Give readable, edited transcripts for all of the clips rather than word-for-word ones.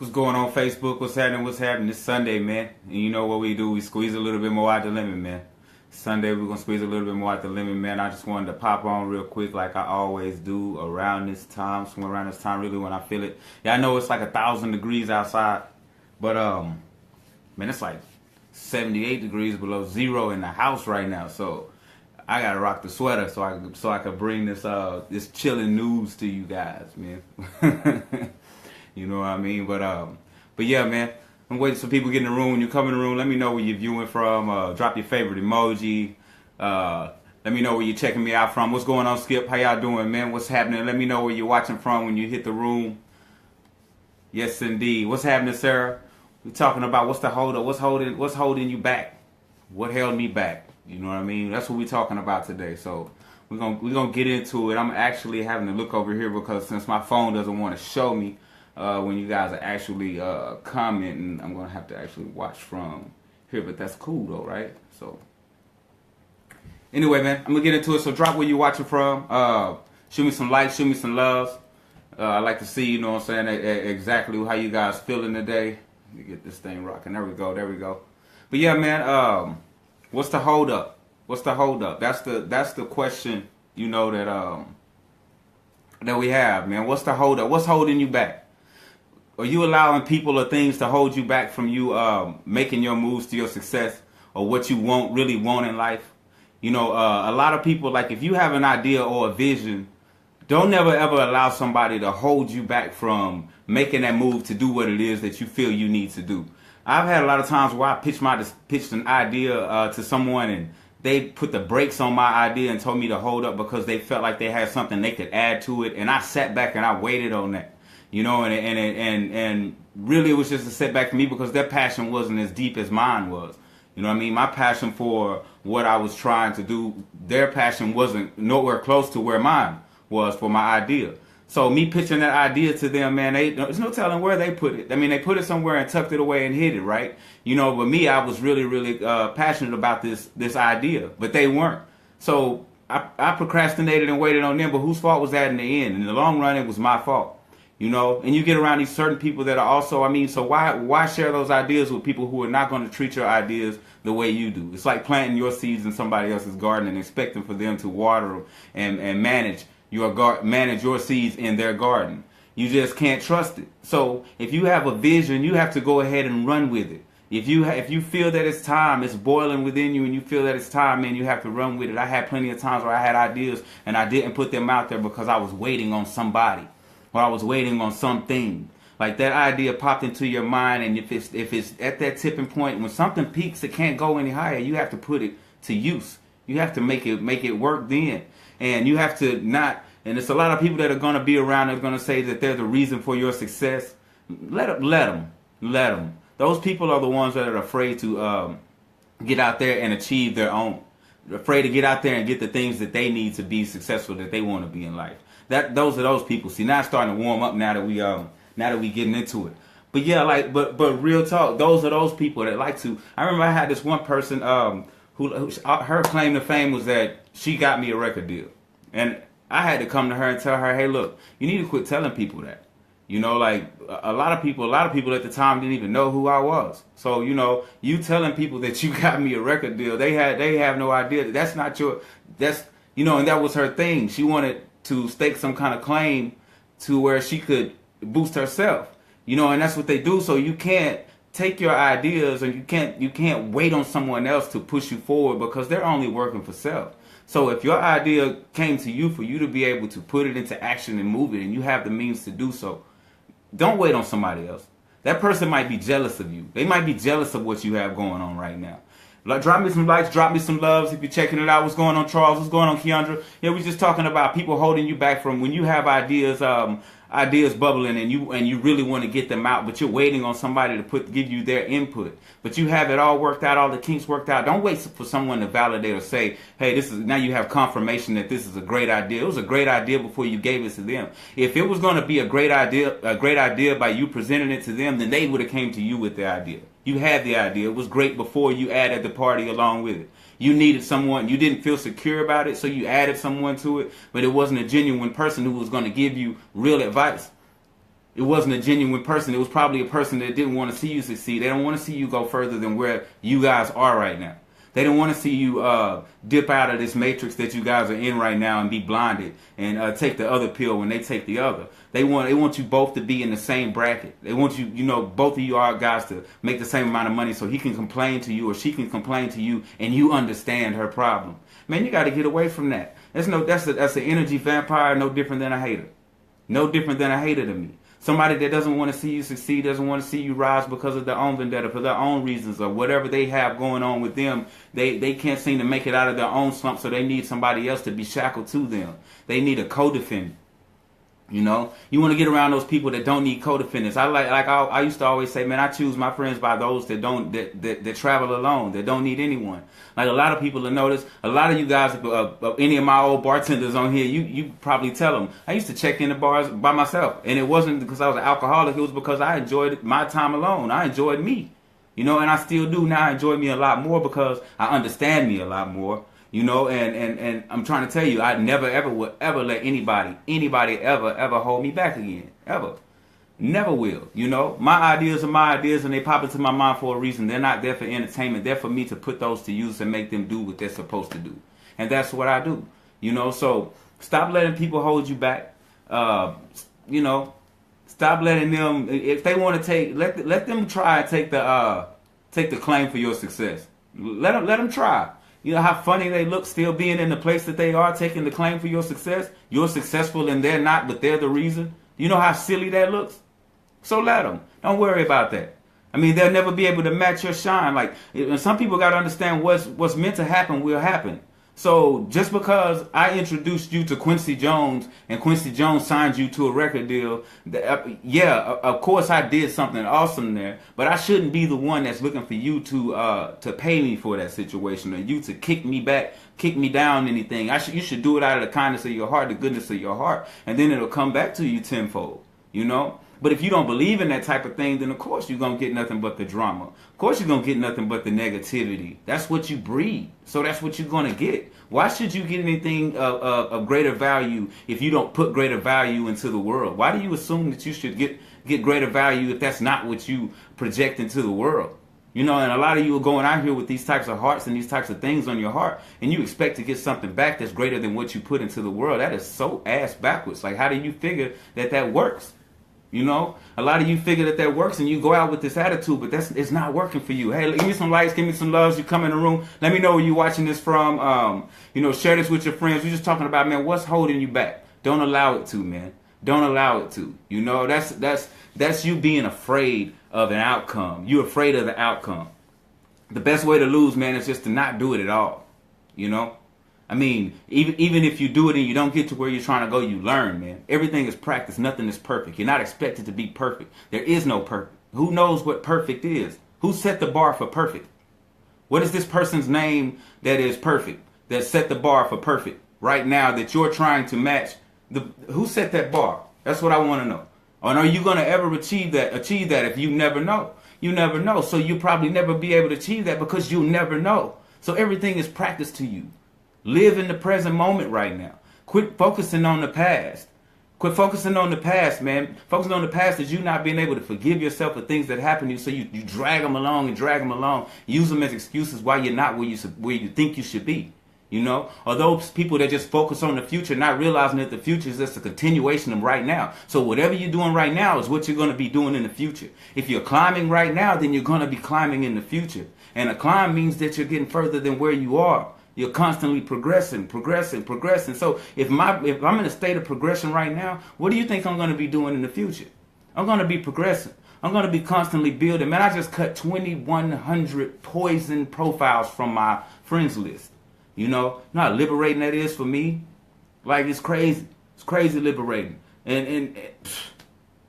What's going on Facebook? What's happening? What's happening? It's Sunday, man. And you know what we do? We squeeze a little bit more out the lemon, man. Sunday, we're going to squeeze a little bit more out the lemon, man. I just wanted to pop on real quick like I always do around this time. Somewhere around this time, really, when I feel it. Yeah, I know it's like 1,000 degrees outside. But, man, it's like 78 degrees below zero in the house right now. So I got to rock the sweater so I can bring this chilling news to you guys, man. You know what I mean? But yeah, man. I'm waiting for people to get in the room. When you come in the room, let me know where you're viewing from. Drop your favorite emoji. Let me know where you're checking me out from. What's going on, Skip? How y'all doing, man? What's happening? Let me know where you're watching from when you hit the room. Yes, indeed. What's happening, Sarah? We're talking about what's the hold up. What's holding you back? What held me back? You know what I mean? That's what we're talking about today. So we're gonna get into it. I'm actually having to look over here because since my phone doesn't want to show me when you guys are actually commenting, I'm gonna have to actually watch from here, but that's cool though, right? So anyway, man, I'm gonna get into it. So drop where you're watching from. Shoot me some likes, shoot me some loves. I like to see, you know what I'm saying, exactly how you guys feeling today. Let me get this thing rocking. There we go. But yeah, man, what's the hold up? What's the hold up? That's the question, you know, that we have, man. What's the hold up? What's holding you back? Are you allowing people or things to hold you back from you making your moves to your success or what you really want in life? You know, a lot of people, like if you have an idea or a vision, don't never ever allow somebody to hold you back from making that move to do what it is that you feel you need to do. I've had a lot of times where I pitched an idea to someone and they put the brakes on my idea and told me to hold up because they felt like they had something they could add to it, and I sat back and I waited on that. You know, and really it was just a setback for me because their passion wasn't as deep as mine was. You know what I mean? My passion for what I was trying to do, their passion wasn't nowhere close to where mine was for my idea. So me pitching that idea to them, man, there's no telling where they put it. I mean, they put it somewhere and tucked it away and hid it, right? You know, but me, I was really passionate about this idea, but they weren't. So I procrastinated and waited on them, but whose fault was that in the end? In the long run, it was my fault. You know, and you get around these certain people that are also, I mean, so why share those ideas with people who are not going to treat your ideas the way you do? It's like planting your seeds in somebody else's garden and expecting for them to water and manage your seeds in their garden. You just can't trust it. So if you have a vision, you have to go ahead and run with it. If you feel that it's time, it's boiling within you, and you feel that it's time, man, you have to run with it. I had plenty of times where I had ideas and I didn't put them out there because I was waiting on somebody. Or I was waiting on something. Like that idea popped into your mind, and if it's at that tipping point, when something peaks, it can't go any higher. You have to put it to use. You have to make it work then. And you have to not, and it's a lot of people that are going to be around that are going to say that they're the reason for your success. Let them. Those people are the ones that are afraid to get out there and achieve their own. They're afraid to get out there and get the things that they need to be successful, that they want to be in life. Those are those people. See, now it's starting to warm up now that we getting into it. But yeah, like, but real talk, those are those people that like to. I remember I had this one person who her claim to fame was that she got me a record deal, and I had to come to her and tell her, hey, look, you need to quit telling people that. You know, like a lot of people at the time didn't even know who I was. So you know, you telling people that you got me a record deal, they have no idea that that's not your. That's, you know, and that was her thing. She wanted to stake some kind of claim to where she could boost herself, you know, and that's what they do. So you can't take your ideas, and you can't wait on someone else to push you forward because they're only working for self. So if your idea came to you for you to be able to put it into action and move it, and you have the means to do so, don't wait on somebody else. That person might be jealous of you. They might be jealous of what you have going on right now. Drop me some likes, drop me some loves if you're checking it out. What's going on, Charles? What's going on, Keandra? Yeah, we're just talking about people holding you back from when you have ideas bubbling and you really want to get them out, but you're waiting on somebody to give you their input. But you have it all worked out, all the kinks worked out. Don't wait for someone to validate or say, hey, now you have confirmation that this is a great idea. It was a great idea before you gave it to them. If it was going to be a great idea by you presenting it to them, then they would have came to you with the idea. You had the idea. It was great before you added the party along with it. You needed someone. You didn't feel secure about it, so you added someone to it, but it wasn't a genuine person who was going to give you real advice. It wasn't a genuine person. It was probably a person that didn't want to see you succeed. They don't want to see you go further than where you guys are right now. They don't want to see you dip out of this matrix that you guys are in right now and be blinded and take the other pill when they take the other. They want you both to be in the same bracket. They want you, both of you are guys to make the same amount of money so he can complain to you or she can complain to you and you understand her problem. Man, you got to get away from that. That's an energy vampire, no different than a hater. No different than a hater to me. Somebody that doesn't want to see you succeed, doesn't want to see you rise because of their own vendetta, for their own reasons, or whatever they have going on with them. They can't seem to make it out of their own slump, so they need somebody else to be shackled to them. They need a co-defendant. You want to get around those people that don't need co-defendants. I used to always say, man, I choose my friends by those that travel alone, that don't need anyone. Like a lot of people have noticed, a lot of you guys, any of my old bartenders on here, you probably tell them, I used to check in the bars by myself. And it wasn't because I was an alcoholic, it was because I enjoyed my time alone. I enjoyed me. And I still do now. I enjoy me a lot more because I understand me a lot more. And I'm trying to tell you, I never ever would ever let anybody ever hold me back again. Ever. Never will. My ideas are my ideas and they pop into my mind for a reason. They're not there for entertainment. They're for me to put those to use and make them do what they're supposed to do. And that's what I do. So stop letting people hold you back. Stop letting them, if they want to let them try and take the claim for your success. Let them try. You know how funny they look still being in the place that they are, taking the claim for your success? You're successful and they're not, but they're the reason. You know how silly that looks? So let them. Don't worry about that. I mean, they'll never be able to match your shine. Like, and some people got to understand what's meant to happen will happen. So just because I introduced you to Quincy Jones and Quincy Jones signed you to a record deal, of course I did something awesome there, but I shouldn't be the one that's looking for you to pay me for that situation or you to kick me back, kick me down, anything. You should do it out of the kindness of your heart, the goodness of your heart, and then it'll come back to you tenfold, But if you don't believe in that type of thing, then of course you're going to get nothing but the drama. Of course you're going to get nothing but the negativity. That's what you breed. So that's what you're going to get. Why should you get anything of greater value if you don't put greater value into the world? Why do you assume that you should get greater value if that's not what you project into the world? And a lot of you are going out here with these types of hearts and these types of things on your heart, and you expect to get something back that's greater than what you put into the world. That is so ass backwards. Like, how do you figure that works? A lot of you figure that works and you go out with this attitude, but it's not working for you. Hey, give me some likes, give me some loves. You come in the room. Let me know where you're watching this from. Share this with your friends. We're just talking about, man, what's holding you back? Don't allow it to, man. Don't allow it to. That's you being afraid of an outcome. You're afraid of the outcome. The best way to lose, man, is just to not do it at all. I mean, even if you do it and you don't get to where you're trying to go, you learn, man. Everything is practice. Nothing is perfect. You're not expected to be perfect. There is no perfect. Who knows what perfect is? Who set the bar for perfect? What is this person's name that is perfect, that set the bar for perfect right now that you're trying to match? Who set that bar? That's what I want to know. And are you going to ever achieve that if you never know? You never know. So you'll probably never be able to achieve that because you'll never know. So everything is practice to you. Live in the present moment right now. Quit focusing on the past. Quit focusing on the past, man. Focusing on the past is you not being able to forgive yourself for things that happen to you, so you drag them along and drag them along. Use them as excuses why you're not where you think you should be. Or those people that just focus on the future, not realizing that the future is just a continuation of right now. So whatever you're doing right now is what you're going to be doing in the future. If you're climbing right now, then you're going to be climbing in the future. And a climb means that you're getting further than where you are. You're constantly progressing. So if I'm in a state of progression right now, what do you think I'm going to be doing in the future? I'm going to be progressing. I'm going to be constantly building. Man, I just cut 2,100 poison profiles from my friends list. You know how liberating that is for me? Like, it's crazy. It's crazy liberating. And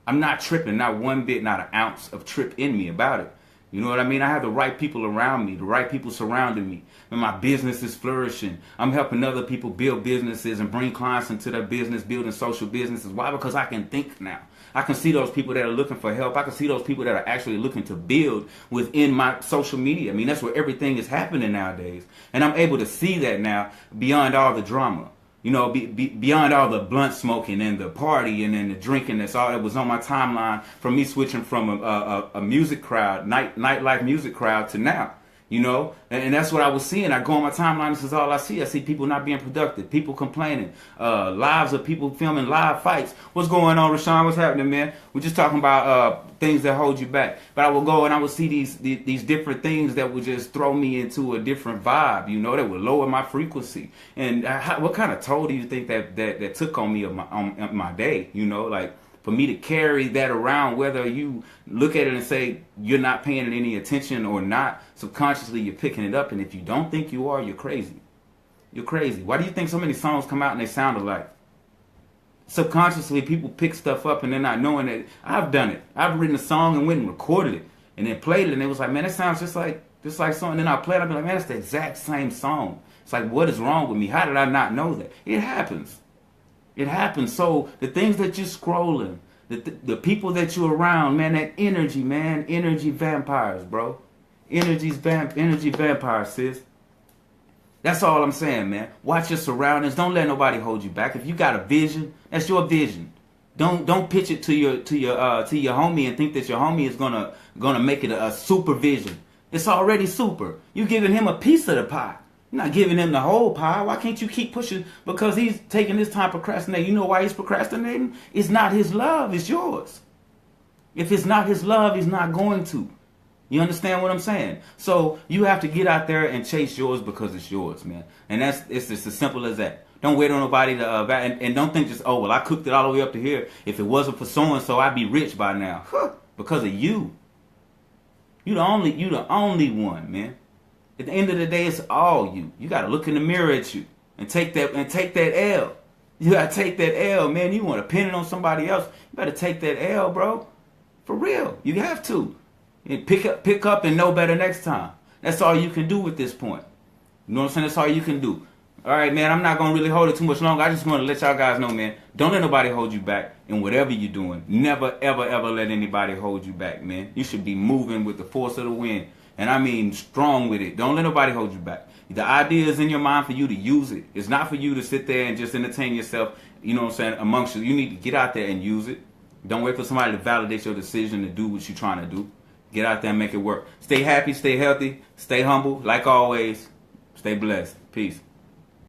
I'm not tripping, not one bit, not an ounce of trip in me about it. You know what I mean? I have the right people around me, the right people surrounding me. And my business is flourishing. I'm helping other people build businesses and bring clients into their business, building social businesses. Why? Because I can think now. I can see those people that are looking for help. I can see those people that are actually looking to build within my social media. I mean, that's where everything is happening nowadays. And I'm able to see that now beyond all the drama. You know, beyond all the blunt smoking and the party and then the drinking, that's all that was on my timeline from me switching from a music crowd, nightlife music crowd to now. You know, and that's what I was seeing. I go on my timeline, this is all I see. I see people not being productive, people complaining, lives of people filming live fights. What's going on, Rashawn? What's happening, man? We're just talking about things that hold you back. But I will go and I will see these different things that would just throw me into a different vibe, you know, that would lower my frequency. And what kind of toll do you think that took on me on my day, you know, like, for me to carry that around, whether you look at it and say you're not paying it any attention or not, subconsciously you're picking it up. And if you don't think you are, you're crazy. You're crazy. Why do you think so many songs come out and they sound alike? Subconsciously, people pick stuff up and they're not knowing that. I've done it. I've written a song and went and recorded it and then played it, and it was like, man, it sounds just like something. And then I played it, I'd be like, man, it's the exact same song. It's like, what is wrong with me? How did I not know that? It happens. It happens. So the things that you're scrolling, the people that you're around, man, that energy, man, energy vampires, bro. Energy vampires, sis. That's all I'm saying, man. Watch your surroundings. Don't let nobody hold you back. If you got a vision, that's your vision. Don't pitch it to your homie and think that your homie is gonna make it a super vision. It's already super. You giving him a piece of the pie. You're not giving him the whole pie. Why can't you keep pushing? Because he's taking his time procrastinating. You know why he's procrastinating? It's not his love, it's yours. If it's not his love, he's not going to. You understand what I'm saying? So you have to get out there and chase yours because it's yours, man. And it's just as simple as that. Don't wait on nobody to and don't think just, oh, well, I cooked it all the way up to here. If it wasn't for so and so, I'd be rich by now. Because of you. You the only one, man. At the end of the day, it's all you. You got to look in the mirror at you and take that L. You got to take that L, man. You want to pin it on somebody else. You better take that L, bro. For real. You have to. And pick up and know better next time. That's all you can do at this point. You know what I'm saying? That's all you can do. All right, man, I'm not going to really hold it too much longer. I just want to let y'all guys know, man, don't let nobody hold you back in whatever you're doing. Never, ever, ever let anybody hold you back, man. You should be moving with the force of the wind. And I mean strong with it. Don't let nobody hold you back. The idea is in your mind for you to use it. It's not for you to sit there and just entertain yourself, you know what I'm saying, amongst you. You need to get out there and use it. Don't wait for somebody to validate your decision to do what you're trying to do. Get out there and make it work. Stay happy, stay healthy, stay humble. Like always, stay blessed. Peace.